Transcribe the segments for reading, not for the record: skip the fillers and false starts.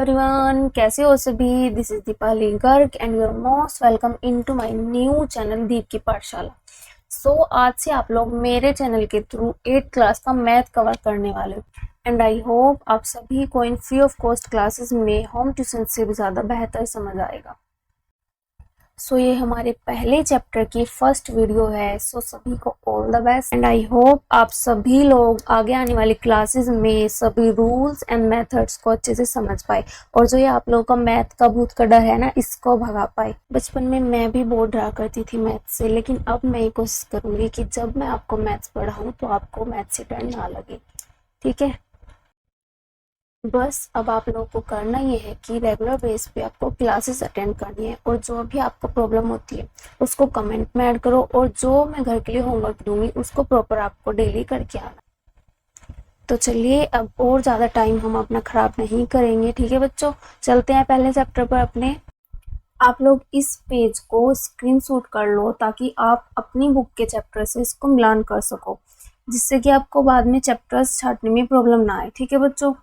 Everyone, कैसे हो सभी। This is Deepali Garg and you are most welcome into my new channel Deep की पाठशाला। आज से आप लोग मेरे चैनल के थ्रू 8th क्लास का मैथ कवर करने वाले हो एंड आई होप आप सभी को इन फ्री ऑफ कॉस्ट क्लासेस में होम ट्यूशन से भी ज़्यादा बेहतर समझ आएगा। ये हमारे पहले चैप्टर की फर्स्ट वीडियो है। सभी को all the best and I hope आप सभी लोग आगे आने वाली क्लासेस में सभी रूल्स एंड मेथड्स को अच्छे से समझ पाए और जो ये आप लोगों का मैथ का भूत का डर है ना, इसको भगा पाए। बचपन में मैं भी बहुत डरा करती थी मैथ से, लेकिन अब मैं ये कोशिश करूंगी कि जब मैं आपको मैथ्स पढ़ाऊँ तो आपको मैथ से डर ना लगे। ठीक है, बस अब आप लोगों को करना ये है कि रेगुलर बेस पे आपको क्लासेस अटेंड करनी है और जो भी आपको प्रॉब्लम होती है उसको कमेंट में ऐड करो और जो मैं घर के लिए होमवर्क दूंगी उसको प्रॉपर आपको डेली करके आना। तो चलिए अब और ज़्यादा टाइम हम अपना ख़राब नहीं करेंगे। ठीक है बच्चों, चलते हैं पहले चैप्टर पर अपने। आप लोग इस पेज को स्क्रीनशॉट कर लो ताकि आप अपनी बुक के चैप्टर से इसको मिलान कर सको, जिससे कि आपको बाद में चैप्टर्स छांटने में प्रॉब्लम ना आए। ठीक है बच्चों,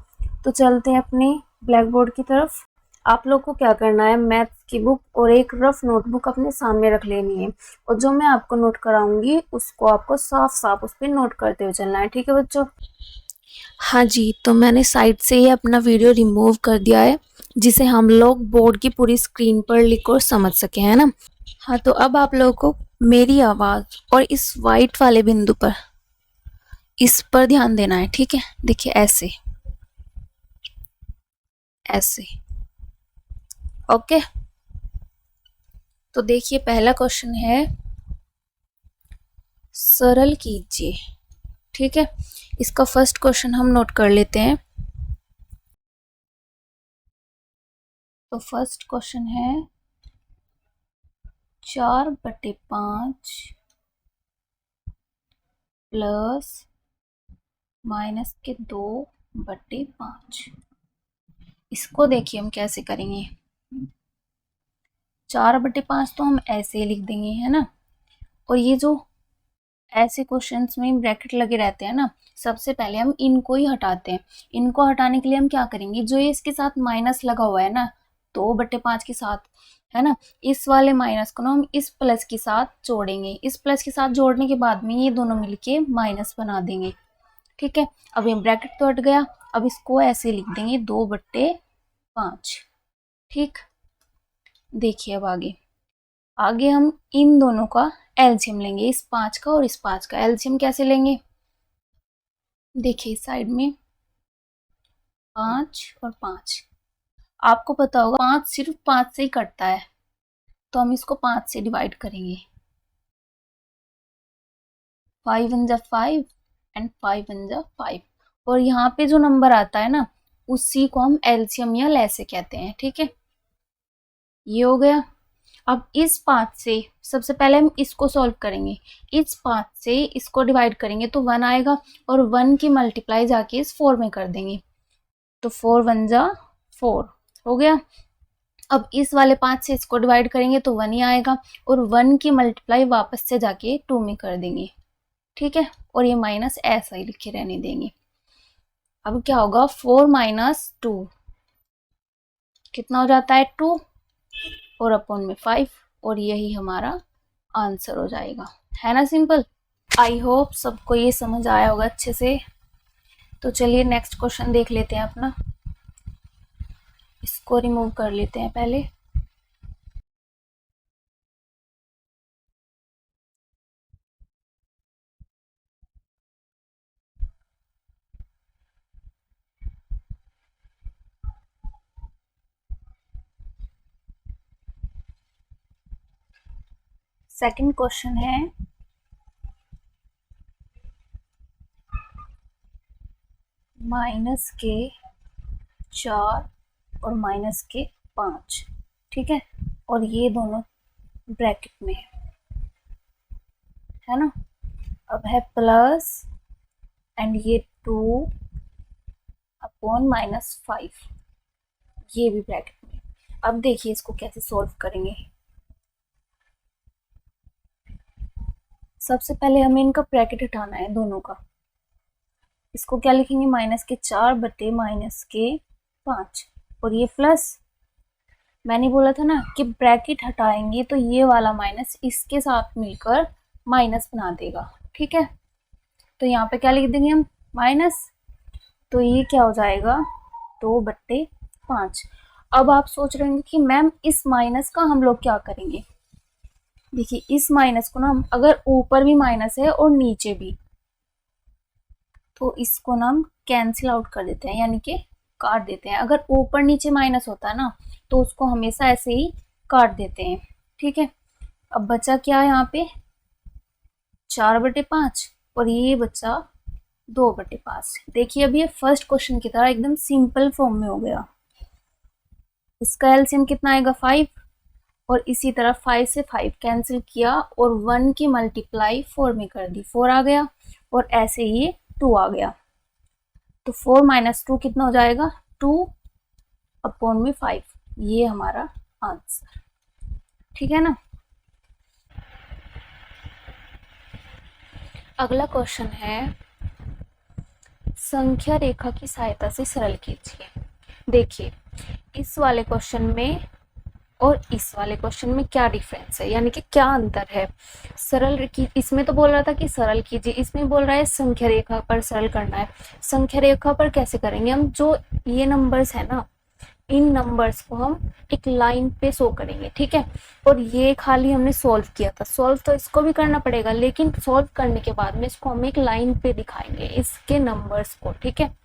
तो चलते हैं अपने ब्लैक बोर्ड की तरफ। आप लोग को क्या करना है, मैथ की बुक और एक रफ नोटबुक अपने सामने रख लेनी है और जो मैं आपको नोट कराऊंगी उसको आपको साफ साफ उस पर नोट करते हुए चलना है। ठीक है बच्चों। हाँ जी, तो मैंने साइड से ही अपना वीडियो रिमूव कर दिया है जिसे हम लोग बोर्ड की पूरी स्क्रीन पर लिख और समझ सके, है ना। हाँ, तो अब आप लोगों को मेरी आवाज़ और इस वाइट वाले बिंदु पर, इस पर ध्यान देना है। ठीक है, देखिए ऐसे ऐसे। ओके, तो देखिए पहला क्वेश्चन है सरल कीजिए। ठीक है, इसका फर्स्ट क्वेश्चन हम नोट कर लेते हैं। तो फर्स्ट क्वेश्चन है 4/5 प्लस -2/5। इसको देखिए हम कैसे करेंगे। 4/5 तो हम ऐसे ही लिख देंगे, है ना। और ये जो ऐसे क्वेश्चंस में ब्रैकेट लगे रहते हैं ना, सबसे पहले हम इनको ही हटाते हैं। इनको हटाने के लिए हम क्या करेंगे, जो ये इसके साथ माइनस लगा हुआ है ना 2/5 के साथ, है ना, इस वाले माइनस को ना हम इस प्लस के साथ जोड़ेंगे। इस प्लस के साथ जोड़ने के बाद में ये दोनों मिलके माइनस बना देंगे। ठीक है, अब ये ब्रैकेट तो हट गया। अब इसको ऐसे लिख देंगे 2/5। ठीक, देखिए अब आगे आगे हम इन दोनों का एलसीएम लेंगे, इस 5 का और इस 5 का एलसीएम कैसे लेंगे। देखिए साइड में 5 और 5, आपको पता होगा 5 सिर्फ 5 से ही कटता है, तो हम इसको 5 से डिवाइड करेंगे। 5 1 जा 5 एंड 5 1 जा 5, और यहाँ पे जो नंबर आता है ना उसी को हम एलसीएम या लैसे कहते हैं। ठीक है, ये हो गया। अब इस 5 से सबसे पहले हम इसको सॉल्व करेंगे। इस 5 से इसको डिवाइड करेंगे तो 1 आएगा और 1 की मल्टीप्लाई जाके इस 4 में कर देंगे, तो 4 1 जा 4 हो गया। अब इस वाले 5 से इसको डिवाइड करेंगे तो 1 ही आएगा और 1 की मल्टीप्लाई वापस से जाके 2 में कर देंगे। ठीक है, और ये माइनस ऐसा ही लिखे रहने देंगे। अब क्या होगा, 4 - 2 कितना हो जाता है 2 और अपॉन में 5, और यही हमारा आंसर हो जाएगा, है ना, सिंपल। आई होप सबको ये समझ आया होगा अच्छे से। तो चलिए नेक्स्ट क्वेश्चन देख लेते हैं अपना। इसको रिमूव कर लेते हैं पहले। सेकंड क्वेश्चन है -4 और -5। ठीक है, और ये दोनों ब्रैकेट में है ना। अब है प्लस एंड ये 2 अपॉन -5, ये भी ब्रैकेट में। अब देखिए इसको कैसे सॉल्व करेंगे। सबसे पहले हमें इनका ब्रैकेट हटाना है दोनों का। इसको क्या लिखेंगे, -4 बटे -5। और ये प्लस। मैंने बोला था ना कि ब्रैकेट हटाएंगे तो ये वाला माइनस इसके साथ मिलकर माइनस बना देगा, ठीक है। तो यहाँ पे क्या लिख देंगे हम, माइनस। तो ये क्या हो जाएगा, 2/5। अब आप सोच रहे होंगे कि मैम इस माइनस का हम लोग क्या करेंगे। देखिए इस माइनस को ना हम, अगर ऊपर भी माइनस है और नीचे भी, तो इसको ना हम कैंसिल आउट कर देते हैं, यानी कि काट देते हैं। अगर ऊपर नीचे माइनस होता है ना तो उसको हमेशा ऐसे ही काट देते हैं, ठीक है। अब बचा क्या है यहाँ पे, 4/5 और ये बचा 2/5। देखिए अब ये फर्स्ट क्वेश्चन की तरह एकदम सिंपल फॉर्म में हो गया। इसका एलसीएम कितना आएगा, 5। और इसी तरह 5 से 5 कैंसिल किया और 1 की मल्टीप्लाई 4 में कर दी, 4 आ गया। और ऐसे ही 2 आ गया। तो 4 - 2 कितना हो जाएगा, 2/5। ये हमारा आंसर, ठीक है ना। अगला क्वेश्चन है, संख्या रेखा की सहायता से सरल कीजिए। देखिए इस वाले क्वेश्चन में और इस वाले क्वेश्चन में क्या डिफरेंस है, यानी कि क्या अंतर है। सरल की इसमें तो बोल रहा था कि सरल कीजिए, इसमें बोल रहा है संख्या रेखा पर सरल करना है। संख्या रेखा पर कैसे करेंगे हम, जो ये नंबर्स है ना, इन नंबर्स को हम एक लाइन पे शो करेंगे, ठीक है। और ये खाली हमने सॉल्व किया था, सॉल्व तो इसको भी करना पड़ेगा, लेकिन सॉल्व करने के बाद में इसको हम एक लाइन पे दिखाएंगे, इसके नंबर्स को, ठीक है।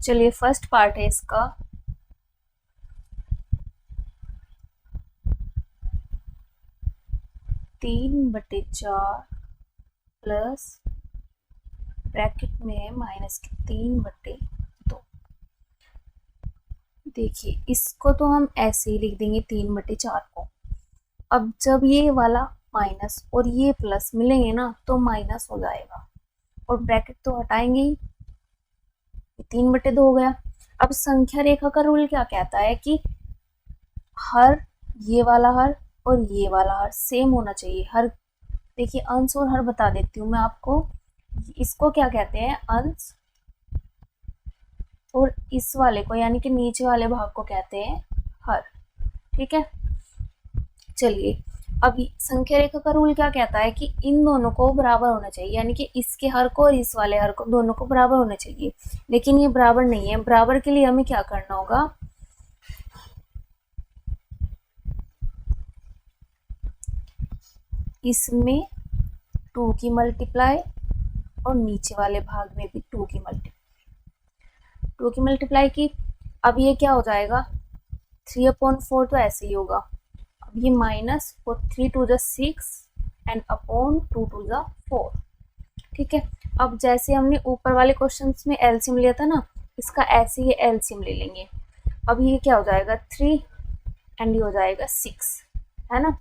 चलिए फर्स्ट पार्ट है इसका, 3/4 प्लस ब्रैकेट में है माइनस के 3/2। देखिए इसको तो हम ऐसे ही लिख देंगे 3/4 को। अब जब ये वाला माइनस और ये प्लस मिलेंगे ना तो माइनस हो जाएगा, और ब्रैकेट तो हटाएंगे ही, 3/2 हो गया। अब संख्या रेखा का रूल क्या कहता है कि हर, ये वाला हर और ये वाला हर सेम होना चाहिए। हर, देखिए अंश और हर बता देती हूँ मैं आपको, इसको क्या कहते हैं, अंश। और इस वाले को यानी कि नीचे वाले भाग को कहते हैं हर, ठीक है। चलिए अभी संख्या रेखा का रूल क्या कहता है कि इन दोनों को बराबर होना चाहिए, यानी कि इसके हर को और इस वाले हर को, दोनों को बराबर होना चाहिए। लेकिन ये बराबर नहीं है। बराबर के लिए हमें क्या करना होगा, इसमें 2 की मल्टीप्लाई और नीचे वाले भाग में भी 2 की मल्टीप्लाई की। अब ये क्या हो जाएगा, 3/4 तो ऐसे ही होगा। अब ये माइनस, और 3 2 जा 6 एंड अपॉन 2 2 जा 4, ठीक है। अब जैसे हमने ऊपर वाले क्वेश्चंस में एलसीएम लिया था ना, इसका ऐसे ही एलसीएम ले लेंगे। अब ये क्या हो जाएगा, 3 एंड ये हो जाएगा 6, है ना।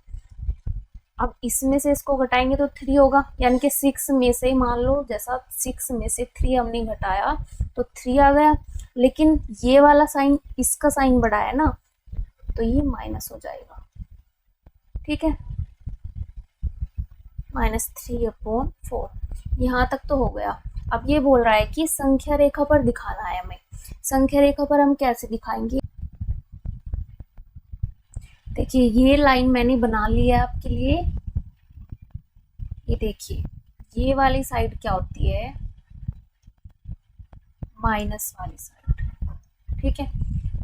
अब इसमें से इसको घटाएंगे तो 3 होगा, यानी कि 6 में से, मान लो जैसा 6 में से 3 हमने घटाया तो 3 आ गया। लेकिन ये वाला साइन, इसका साइन बड़ा है ना, तो ये माइनस हो जाएगा, ठीक है। -3/4, यहाँ तक तो हो गया। अब ये बोल रहा है कि संख्या रेखा पर दिखाना है हमें। संख्या रेखा पर हम कैसे दिखाएंगे, देखिए ये लाइन मैंने बना ली है आपके लिए। ये देखिए ये वाली साइड क्या होती है, माइनस वाली साइड, ठीक है।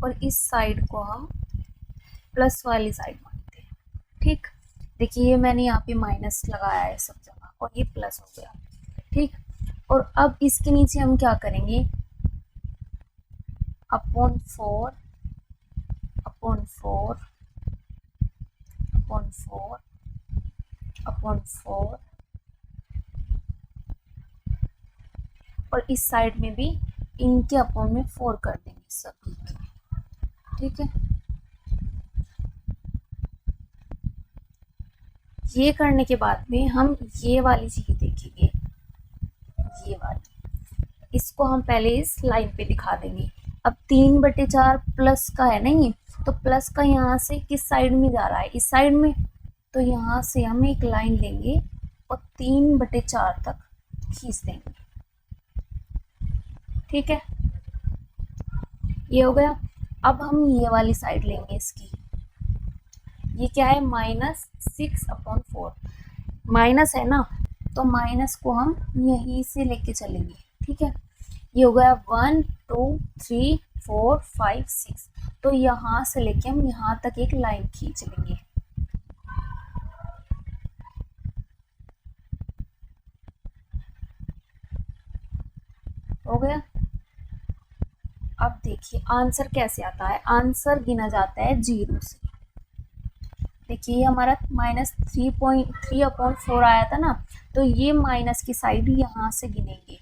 और इस साइड को हम प्लस वाली साइड मानते हैं, ठीक। देखिए ये मैंने यहाँ पे माइनस लगाया है सब जगह, और ये प्लस हो गया, ठीक। और अब इसके नीचे हम क्या करेंगे, अपॉन 4 अपॉन 4 अपॉन 4 अपॉन 4, और इस साइड में भी इनके अपॉन में 4 कर देंगे सभी के, ठीक है। ये करने के बाद में हम ये वाली चीज देखेंगे, ये वाली, इसको हम पहले इस लाइन पे दिखा देंगे। अब 3/4 प्लस का है नहीं, तो प्लस का यहाँ से किस साइड में जा रहा है, इस साइड में। तो यहाँ से हम एक लाइन लेंगे और 3/4 तक खींच देंगे। ठीक है, ये हो गया। अब हम ये वाली साइड लेंगे इसकी, ये क्या है -6/4, माइनस है ना, तो माइनस को हम यहीं से लेके चलेंगे। ठीक है, ये हो गया 1 2 3 4 5 6, तो यहाँ से लेके हम यहाँ तक एक लाइन खींच लेंगे। हो गया। अब देखिए आंसर कैसे आता है, आंसर गिना जाता है 0 से। देखिए ये हमारा -3.3/4 आया था ना, तो ये माइनस की साइड यहाँ से गिनेंगे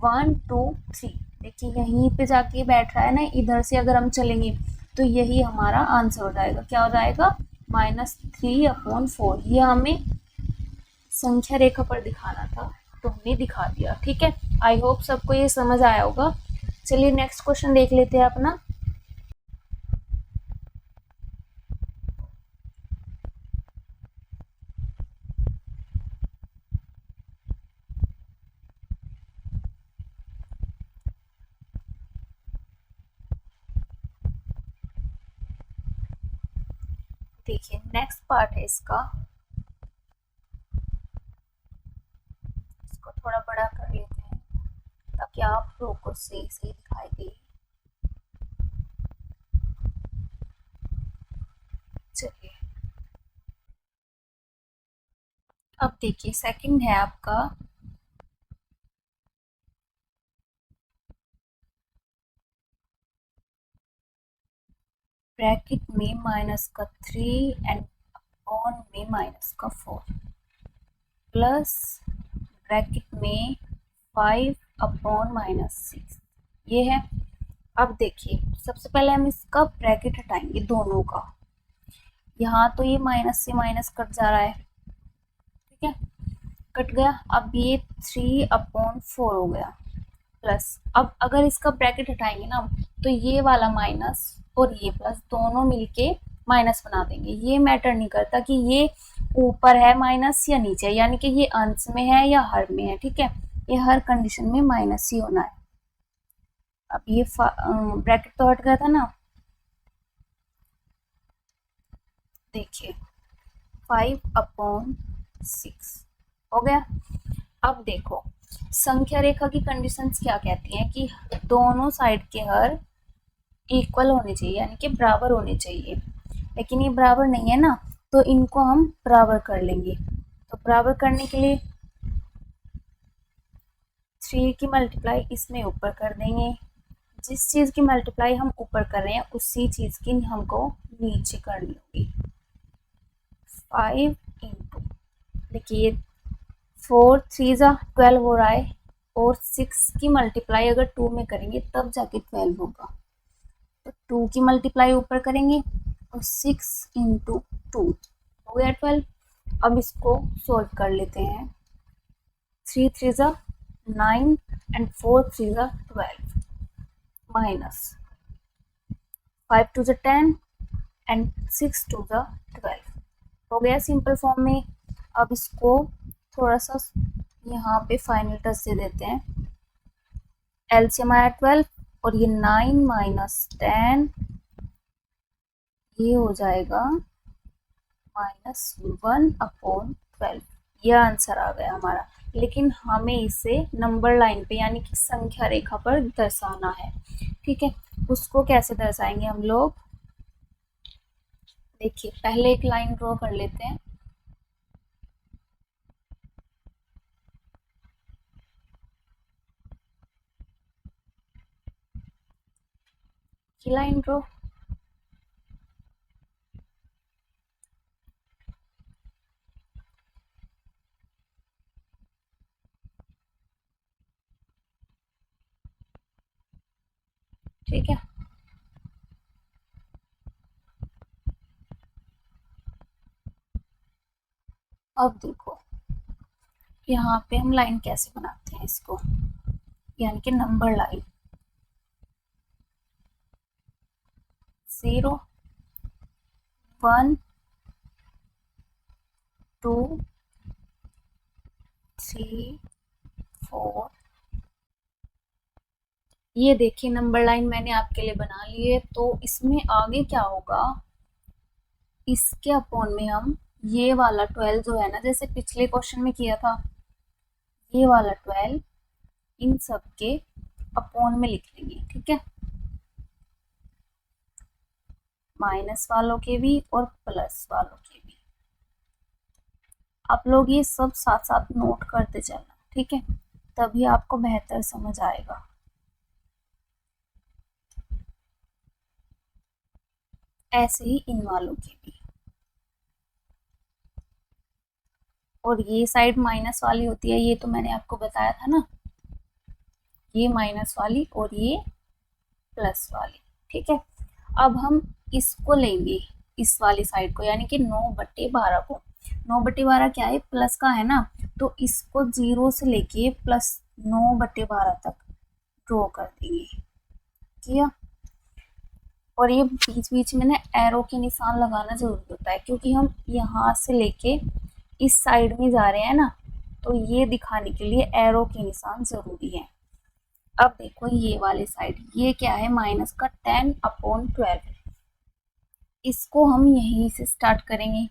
1 2 3। देखिए यहीं पे जाके बैठ रहा है ना, इधर से अगर हम चलेंगे तो यही हमारा आंसर हो जाएगा। क्या हो जाएगा, -3/4। ये हमें संख्या रेखा पर दिखाना था, तो हमने दिखा दिया। ठीक है, आई होप सबको ये समझ आया होगा। चलिए नेक्स्ट क्वेश्चन देख लेते हैं अपना। देखिए नेक्स्ट पार्ट है इसका, इसको थोड़ा बड़ा कर लेते हैं ताकि आप लोगों को सही सही दिखाई दे। चलिए अब देखिए सेकंड है आपका, ब्रैकेट में -3 एंड अपॉन में -4 प्लस ब्रैकेट में 5/-6, ये है। अब देखिए सबसे पहले हम इसका ब्रैकेट हटाएंगे दोनों का। यहाँ तो ये माइनस से माइनस कट जा रहा है, ठीक है, कट गया। अब ये 3/4 हो गया प्लस, अब अगर इसका ब्रैकेट हटाएंगे ना, तो ये वाला माइनस और ये प्लस दोनों मिलके माइनस बना देंगे। ये मैटर नहीं करता कि ये ऊपर है माइनस या नीचे, यानी कि ये अंश में है या हर में है। ठीक है, ये हर कंडीशन में माइनस ही होना है। अब ये ब्रैकेट तो हट गया था ना, देखिए 5/6 हो गया। अब देखो संख्या रेखा की कंडीशंस क्या कहती हैं कि दोनों साइड के हर इक्वल होने चाहिए, यानी कि बराबर होने चाहिए। लेकिन ये बराबर नहीं है ना, तो इनको हम बराबर कर लेंगे। तो बराबर करने के लिए 3 की मल्टीप्लाई इसमें ऊपर कर देंगे। जिस चीज़ की मल्टीप्लाई हम ऊपर कर रहे हैं उसी चीज़ की हमको नीचे करनी होगी। 5 इंटू, देखिए 4 3 12 हो रहा है, और 6 की मल्टीप्लाई अगर 2 में करेंगे तब जाके 12 होगा। तो 2 की मल्टीप्लाई ऊपर करेंगे और 6 इंटू 2 हो गया 12। अब इसको सोल्व कर लेते हैं। 3 3 9 एंड 4 3 12 माइनस 5 2 10 एंड 6 2 12 हो गया सिंपल फॉर्म में। अब इसको थोड़ा सा यहाँ पे फाइनल टच दे देते हैं। एलसीएम आया 12 और ये 9 माइनस 10, ये हो जाएगा -1/12। यह आंसर आ गया हमारा। लेकिन हमें इसे नंबर लाइन पे यानी कि संख्या रेखा पर दर्शाना है। ठीक है, उसको कैसे दर्शाएंगे हम लोग, देखिए पहले एक लाइन ड्रॉ कर लेते हैं। ये लाइन ड्रॉ, ठीक है। अब देखो यहाँ पे हम लाइन कैसे बनाते हैं इसको, यानी कि नंबर लाइन 0 1 2 3 4। ये देखिए नंबर लाइन मैंने आपके लिए बना ली है। तो इसमें आगे क्या होगा, इसके अपॉन में हम ये वाला 12 जो है ना, जैसे पिछले क्वेश्चन में किया था, ये वाला 12 इन सब के अपॉन में लिख लेंगे। ठीक है, माइनस वालों के भी और प्लस वालों के भी। आप लोग ये सब साथ साथ नोट करते चलना, ठीक है, तभी आपको बेहतर समझ आएगा। ऐसे ही इन वालों के भी। और ये साइड माइनस वाली होती है, ये तो मैंने आपको बताया था ना, ये माइनस वाली और ये प्लस वाली। ठीक है, अब हम इसको लेंगे, इस वाली साइड को, यानी कि 9/12 को। 9/12 क्या है, प्लस का है ना, तो इसको 0 से लेके प्लस 9/12 तक ड्रॉ कर देंगे। किया। और ये बीच बीच में ना एरो के निशान लगाना जरूरी होता है, क्योंकि हम यहाँ से लेके इस साइड में जा रहे हैं ना, तो ये दिखाने के लिए एरो के निशान जरूरी है। अब देखो ये वाली साइड, ये क्या है, माइनस का 10/12। इसको हम यहीं से स्टार्ट करेंगे,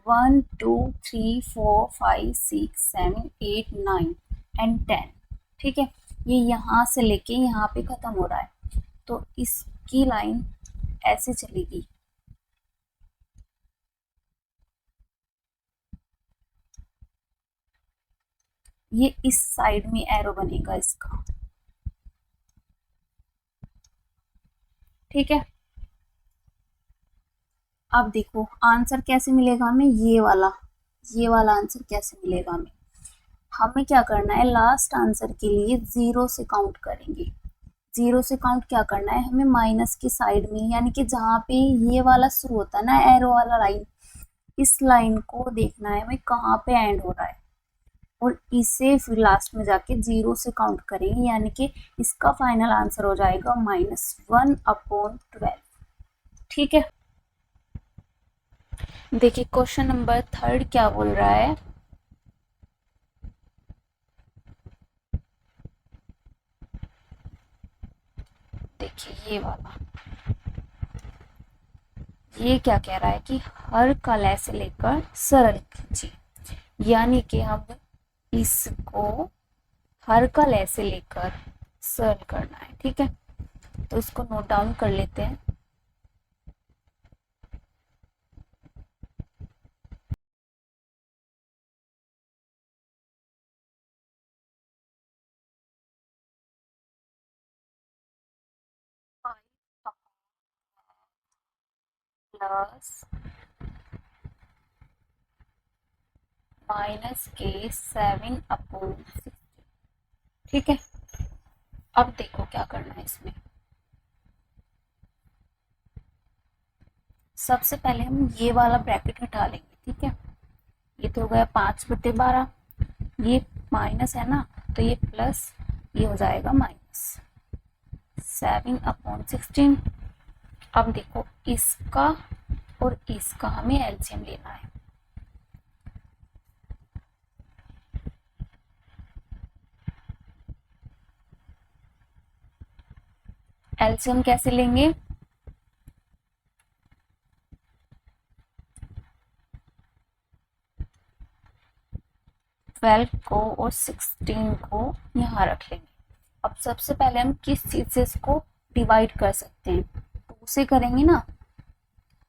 1 2 3 4 5 6 7 8 9 एंड 10। ठीक है, ये यहाँ से लेके यहाँ पे खत्म हो रहा है, तो इसकी लाइन ऐसे चलेगी। ये इस साइड में एरो बनेगा इसका। ठीक है, अब देखो आंसर कैसे मिलेगा हमें, ये वाला आंसर कैसे मिलेगा हमें। हमें क्या करना है, लास्ट आंसर के लिए 0 से काउंट करेंगे। 0 से काउंट क्या करना है हमें, माइनस की साइड में, यानी कि जहाँ पे ये वाला शुरू होता है ना एरो वाला लाइन, इस लाइन को देखना है हमें कहाँ पे एंड हो रहा है, और इसे फिर लास्ट में जाके 0 से काउंट करेंगे, यानी कि इसका फाइनल आंसर हो जाएगा -1/12। ठीक है, देखिए क्वेश्चन नंबर 3 क्या बोल रहा है, देखिए ये वाला, ये क्या कह रहा है कि हर कलह से लेकर सरल खींचिए, यानी कि हम इसको हर कलह से लेकर सरल करना है। ठीक है, तो इसको नोट डाउन कर लेते हैं। प्लस -7/16। ठीक है, अब देखो क्या करना है इसमें। सबसे पहले हम ये वाला ब्रैकेट हटा लेंगे। ठीक है, ये तो हो गया 5/12, ये माइनस है ना, तो ये प्लस, ये हो जाएगा -7/16। अब देखो इसका और इसका हमें एलसीएम लेना है। एलसीएम कैसे लेंगे, ट्वेल्व को और 16 को यहाँ रख लेंगे। अब सबसे पहले हम किस चीज से इसको डिवाइड कर सकते हैं, 2 से करेंगे ना,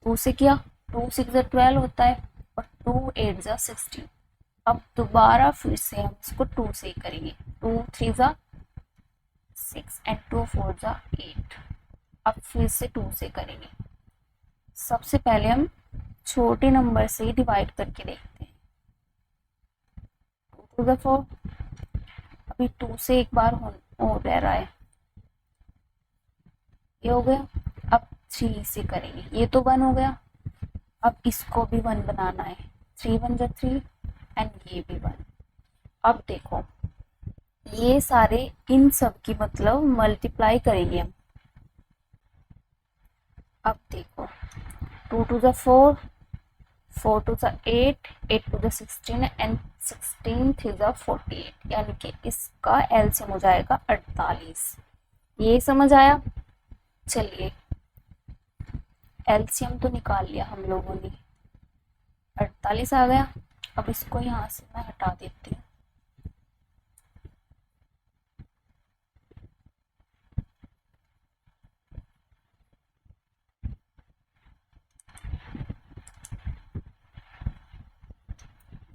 2 से किया, 2 6 12 होता है और 2 8 16। अब दोबारा फिर से हम इसको 2 से ही करेंगे, 2 3 6 एंड 2 4 8। अब फिर से 2 से करेंगे। सबसे पहले हम छोटे नंबर से ही डिवाइड करके देखते हैं, 2 2 4। अभी 2 से एक बार हो रहा है, ये हो गया। अब 3 से करेंगे, ये तो 1 हो गया। अब इसको भी 1 बनाना है, 3 1 3 एंड ये भी 1। अब देखो ये सारे इन सब की मतलब मल्टीप्लाई करेंगे हम। अब देखो 2 2 4, 4 2 8, 8 2 16 एंड 16 3 48, यानी कि इसका एलसीएम हो जाएगा 48। ये समझ आया। चलिए एलसीएम तो निकाल लिया हम लोगों ने, 48 आ गया। अब इसको यहाँ से मैं हटा देती हूँ।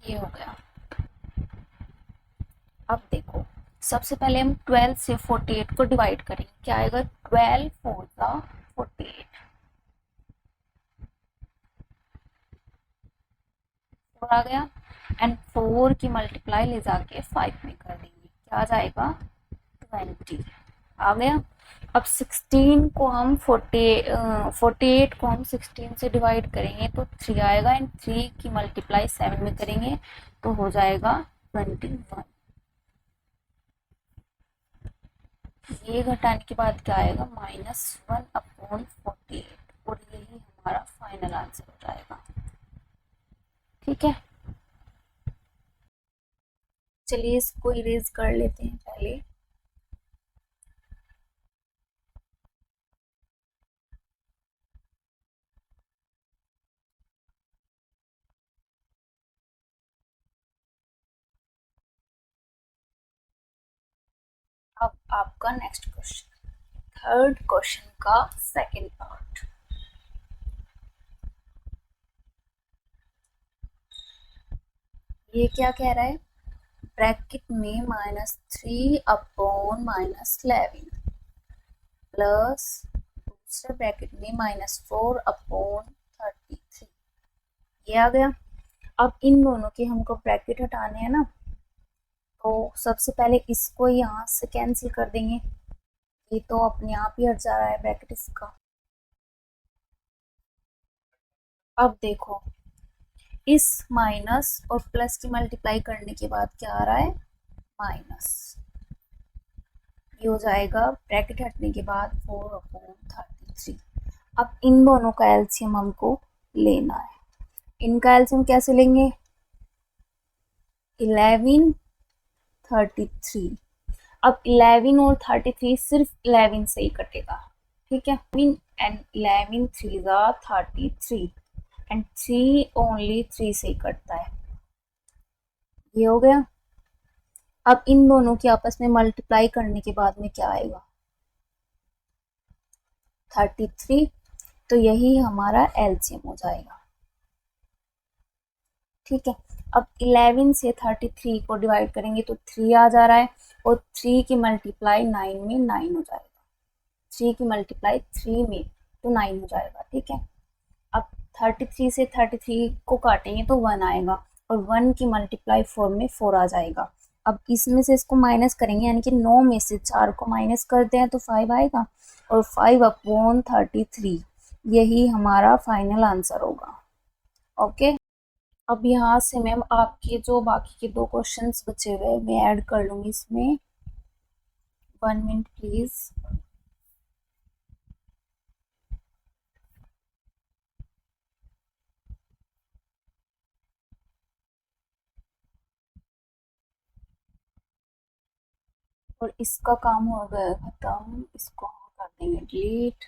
ये हो गया। अब देखो सबसे पहले हम 12 से 48 को डिवाइड करेंगे। क्या आएगा? 12 4 48, 4 आ गया। एंड 4 की मल्टीप्लाई ले जाके 5 में कर देंगे, क्या आ जाएगा? 20 आ गया। अब 16 को हम 48 को हम 16 से डिवाइड करेंगे तो 3 आएगा। एंड 3 की मल्टीप्लाई 7 में करेंगे तो हो जाएगा 21। ये घटाने के बाद क्या आएगा? -1/48, और यही हमारा फाइनल आंसर हो जाएगा। ठीक है, चलिए इसको इरेज कर लेते हैं पहले। अब आपका नेक्स्ट क्वेश्चन, थर्ड क्वेश्चन का सेकंड पार्ट। ये क्या कह रहा है? ब्रैकेट में -3/-11 प्लस दूसरे ब्रैकेट में -4/33। ये आ गया। अब इन दोनों के हमको ब्रैकेट हटाने हैं ना, तो सबसे पहले इसको यहाँ से कैंसिल कर देंगे। ये तो अपने आप ही हट जा रहा है ब्रैकेट इसका। अब देखो इस माइनस और प्लस की मल्टीप्लाई करने के बाद क्या आ रहा है? माइनस। ये हो जाएगा ब्रैकेट हटने के बाद 4/33। अब इन दोनों का एलसीएम हमको लेना है। इनका एलसीएम कैसे लेंगे? 11 33। अब 11 और 33 सिर्फ 11 से ही कटेगा। ठीक है, एंड 11 3 33 एंड 3 ओनली 3 से ही कटता है। ये हो गया। अब इन दोनों की आपस में मल्टीप्लाई करने के बाद में क्या आएगा? 33। तो यही हमारा एलसीएम हो जाएगा। ठीक है, अब 11 से 33 को डिवाइड करेंगे तो 3 आ जा रहा है, और 3 की मल्टीप्लाई 9 में 9 हो जाएगा। 3 की मल्टीप्लाई 3 में तो 9 हो जाएगा। ठीक है, अब 33 से 33 को काटेंगे तो 1 आएगा, और 1 की मल्टीप्लाई 4 में 4 आ जाएगा। अब इसमें से इसको माइनस करेंगे, यानी कि 9 में से 4 को माइनस करते हैं तो 5 आएगा, और 5/33 यही हमारा फाइनल आंसर होगा। ओके, अब यहाँ से मैम आपके जो बाकी के 2 क्वेश्चंस बचे हुए मैं ऐड कर लूँगी इसमें। 1 मिनट प्लीज। और इसका काम हो गया खत्म, इसको हम कर देंगे डिलीट।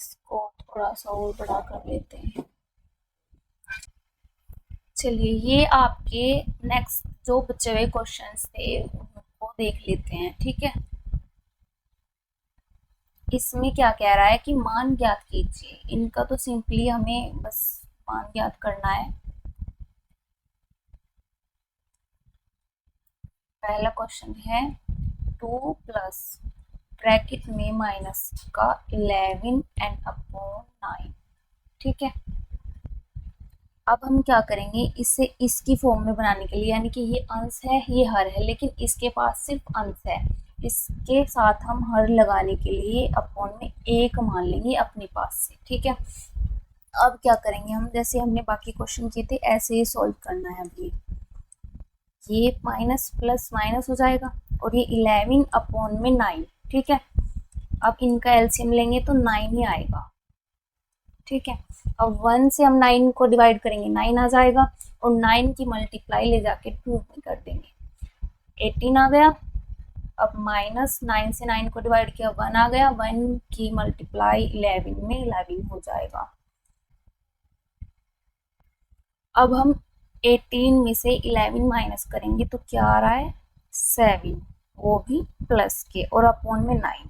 इसको थोड़ा सा और बड़ा कर लेते हैं। चलिए ये आपके नेक्स्ट जो बचे हुए क्वेश्चंस थे उनको देख लेते हैं। ठीक है, इसमें क्या कह रहा है कि मान ज्ञात कीजिए। इनका तो सिंपली हमें बस मान ज्ञात करना है। पहला क्वेश्चन है 2 प्लस ब्रैकेट में माइनस का 11 एंड अपॉन 9। ठीक है, अब हम क्या करेंगे, इसे इसकी फॉर्म में बनाने के लिए, यानी कि ये अंश है ये हर है, लेकिन इसके पास सिर्फ अंश है, इसके साथ हम हर लगाने के लिए अपॉन में 1 मान लेंगे अपने पास से। ठीक है, अब क्या करेंगे हम, जैसे हमने बाकी क्वेश्चन किए थे ऐसे ही सॉल्व करना है। अभी ये माइनस प्लस माइनस हो जाएगा और ये 11 अपॉन में 9, ठीक है। अब इनका एलसीएम लेंगे तो 9 ही आएगा, ठीक है। अब 1 से हम 9 को डिवाइड करेंगे, 9 आ जाएगा और 9 की मल्टीप्लाई ले जाके 2 में कर देंगे, 18 आ गया। अब माइनस 9 से 9 को डिवाइड किया, 1 आ गया, 1 की मल्टीप्लाई 11 में 11 हो जाएगा। अब हम 18 में से 11 माइनस करेंगे तो क्या आ रहा है, 7, वो भी प्लस के और अपॉन में 9,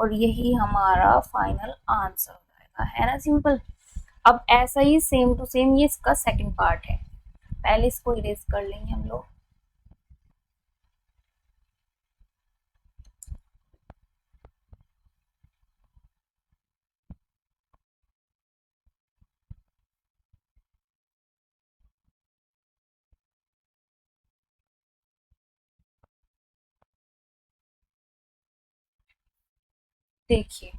और यही हमारा फाइनल आंसर हो जाएगा, है ना सिंपल। अब ऐसा ही सेम टू सेम ये इसका सेकंड पार्ट है, पहले इसको इरेज कर लेंगे हम लोग। देखिए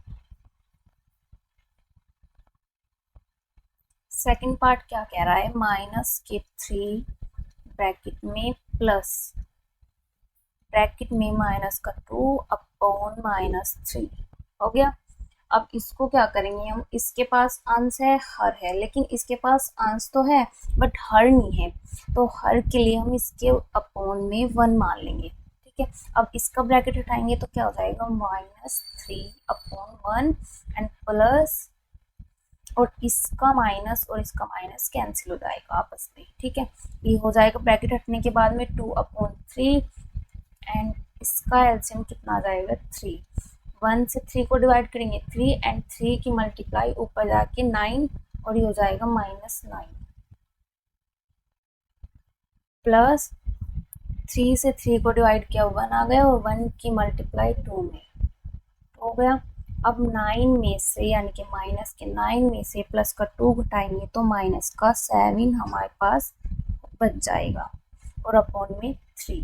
सेकंड पार्ट क्या कह रहा है, माइनस के 3 ब्रैकेट में प्लस ब्रैकेट में माइनस का 2 अपॉन माइनस 3 हो गया। अब इसको क्या करेंगे हम, इसके पास अंश है, हर है, लेकिन इसके पास अंश तो है बट हर नहीं है, तो हर के लिए हम इसके अपॉन में 1 मान लेंगे, ठीक है। अब इसका ब्रैकेट हटाएंगे तो क्या हो जाएगा, माइनस 3 अपॉन 1 एंड प्लस, और इसका माइनस और इसका माइनस कैंसिल हो जाएगा आपस में, ठीक है। ये हो जाएगा, ब्रैकेट हटने के बाद में 2 अपॉन 3 एंड इसका एलसीएम कितना आ जाएगा, 3। 1 से 3 को डिवाइड करेंगे 3 एंड 3 की मल्टीप्लाई ऊपर जाके 9, और ये हो जाएगा माइनस 9 प्लस 3 से 3 को डिवाइड किया 1 आ गया, और 1 की मल्टीप्लाई 2 में हो गया। अब 9 में से यानी कि माइनस के 9 में से प्लस का 2 घटाएंगे तो माइनस का 7 हमारे पास बच जाएगा, और अपॉन में 3,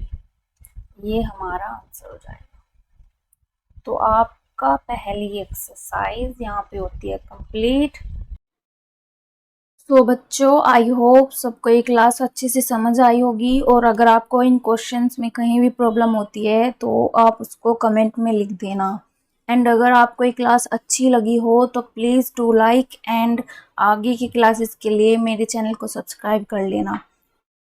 ये हमारा आंसर हो जाएगा। तो आपका पहली एक्सरसाइज यहाँ पे होती है कंप्लीट। तो बच्चों आई होप सबको ये क्लास अच्छे से समझ आई होगी, और अगर आपको इन क्वेश्चंस में कहीं भी प्रॉब्लम होती है तो आप उसको कमेंट में लिख देना। एंड अगर आपको ये क्लास अच्छी लगी हो तो प्लीज़ डू लाइक, एंड आगे की क्लासेस के लिए मेरे चैनल को सब्सक्राइब कर लेना।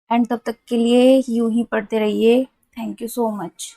एंड तब तक के लिए यूं ही पढ़ते रहिए। Thank you so much.